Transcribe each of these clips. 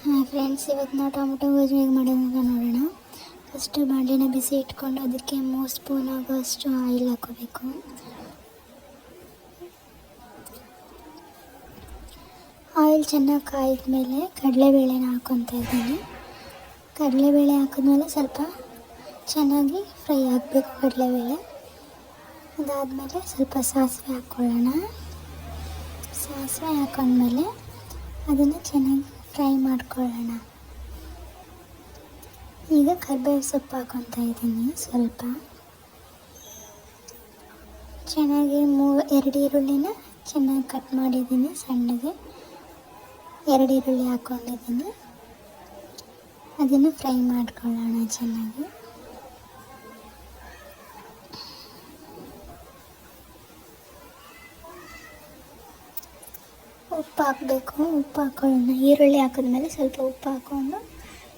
ಹಾಂ ಫ್ರೆಂಡ್ಸ್, ಇವತ್ತು ನಾವು ಟೊಮೊಟೊ ಗೊಜ್ಜು ಹೇಗೆ ಮಾಡೋದಂತ ನೋಡೋಣ. ಫಸ್ಟು ಬಾಣಲಿನ ಬಿಸಿ ಇಟ್ಕೊಂಡು ಅದಕ್ಕೆ 3 ಸ್ಪೂನ್ ಆಗೋಷ್ಟು ಆಯಿಲ್ ಹಾಕೋಬೇಕು. ಆಯಿಲ್ ಚೆನ್ನಾಗಿ ಕಾಯ್ದ ಮೇಲೆ ಕಡಲೆಬೇಳೆನ ಹಾಕ್ಕೊತಾ ಇದ್ದೀನಿ. ಕಡಲೆಬೇಳೆ ಹಾಕಿದ್ಮೇಲೆ ಸ್ವಲ್ಪ ಚೆನ್ನಾಗಿ ಫ್ರೈ ಆಗಬೇಕು ಕಡಲೆಬೇಳೆ. ಅದಾದಮೇಲೆ ಸ್ವಲ್ಪ ಸಾಸಿವೆ ಹಾಕ್ಕೊಳ್ಳೋಣ. ಸಾಸಿವೆ ಹಾಕೊಂಡ್ಮೇಲೆ ಅದನ್ನು ಚೆನ್ನಾಗಿ ಫ್ರೈ ಮಾಡ್ಕೊಳ್ಳೋಣ. ಈಗ ಕರಿಬೇವು ಸೊಪ್ಪು ಹಾಕ್ಕೊತಾ ಇದ್ದೀನಿ. ಸ್ವಲ್ಪ ಚೆನ್ನಾಗಿ 2 ಈರುಳ್ಳಿನ ಚೆನ್ನಾಗಿ ಕಟ್ ಮಾಡಿದ್ದೀನಿ ಸಣ್ಣಗೆ. 2 ಈರುಳ್ಳಿ ಹಾಕ್ಕೊಂಡಿದ್ದೀನಿ. ಅದನ್ನು ಫ್ರೈ ಮಾಡ್ಕೊಳ್ಳೋಣ ಚೆನ್ನಾಗಿ. ಉಪ್ಪು ಹಾಕಬೇಕು. ಉಪ್ಪು ಹಾಕ್ಕೊಳ್ಳೋಣ. ಈರುಳ್ಳಿ ಹಾಕಿದ್ಮೇಲೆ ಸ್ವಲ್ಪ ಉಪ್ಪು ಹಾಕ್ಕೊಂಡು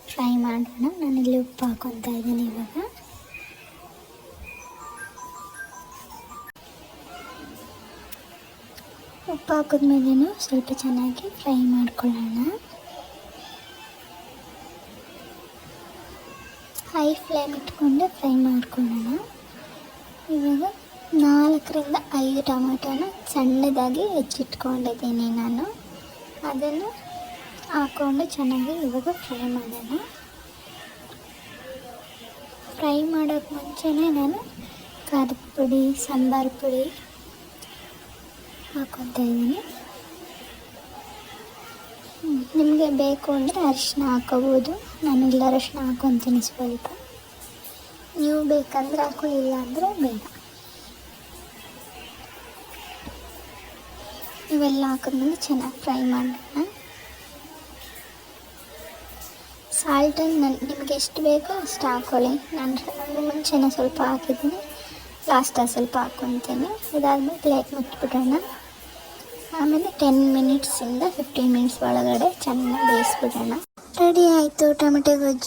ಫ್ರೈ ಮಾಡೋಣ. ನಾನಿಲ್ಲಿ ಉಪ್ಪು ಹಾಕ್ಕೊತಾ ಇದ್ದೀನಿ. ಇವಾಗ ಉಪ್ಪು ಹಾಕಿದ್ಮೇಲೆ ಸ್ವಲ್ಪ ಚೆನ್ನಾಗಿ ಫ್ರೈ ಮಾಡ್ಕೊಳ್ಳೋಣ. ಹೈ ಫ್ಲೇಮ್ ಇಟ್ಕೊಂಡು ಫ್ರೈ ಮಾಡ್ಕೊಳ್ಳೋಣ. ಇವಾಗ 4ರಿಂದ 5 ಟೊಮೆಟೊನ ಸಣ್ಣದಾಗಿ ಹೆಚ್ಚಿಟ್ಕೊಂಡಿದ್ದೀನಿ ನಾನು. ಅದನ್ನು ಹಾಕ್ಕೊಂಡು ಚೆನ್ನಾಗಿ ಇವಾಗ ಫ್ರೈ ಮಾಡೋಣ. ಫ್ರೈ ಮಾಡೋಕ್ಕೆ ಮುಂಚೆನೇ ನಾನು ಖಾರದ ಪುಡಿ, ಸಾಂಬಾರು ಪುಡಿ ಹಾಕ್ಕೊತಾ ಇದ್ದೀನಿ. ನಿಮಗೆ ಬೇಕು ಅಂದರೆ ಅರಿಶಿನ ಹಾಕೋಬೋದು. ನಾನಿಲ್ಲ ಅರಿಶಿನ ಹಾಕ್ಕೊತೀನಿ ಸ್ವಲ್ಪ. ನೀವು ಬೇಕಂದರೆ ಹಾಕೊಳ್ಳಿ, ಇಲ್ಲ ಅಂದರೆ ಬೇಡ. ಇವೆಲ್ಲ ಹಾಕಿದ್ಮೇಲೆ ಚೆನ್ನಾಗಿ ಫ್ರೈ ಮಾಡೋಣ. ಸಾಲ್ಟನ್ನು ನಿಮಗೆ ಎಷ್ಟು ಬೇಕೋ ಅಷ್ಟು ಹಾಕ್ಕೊಳ್ಳಿ. ನಾನು ಮುಂಚೆನೇ ಸ್ವಲ್ಪ ಹಾಕಿದ್ದೀನಿ, ಲಾಸ್ಟಾಗಿ ಸ್ವಲ್ಪ ಹಾಕ್ಕೊತೀನಿ. ಇದಾದಮೇಲೆ ಪ್ಲೇಟ್ ಮುಚ್ಚಿಬಿಡೋಣ. ಆಮೇಲೆ 10 ಮಿನಿಟ್ಸಿಂದ 15 ಮಿನಿಟ್ಸ್ ಒಳಗಡೆ ಚೆನ್ನಾಗಿ ಬೇಯಿಸ್ಬಿಡೋಣ. ರೆಡಿ ಆಯಿತು ಟೊಮೆಟೊ ಗೊಜ್ಜು.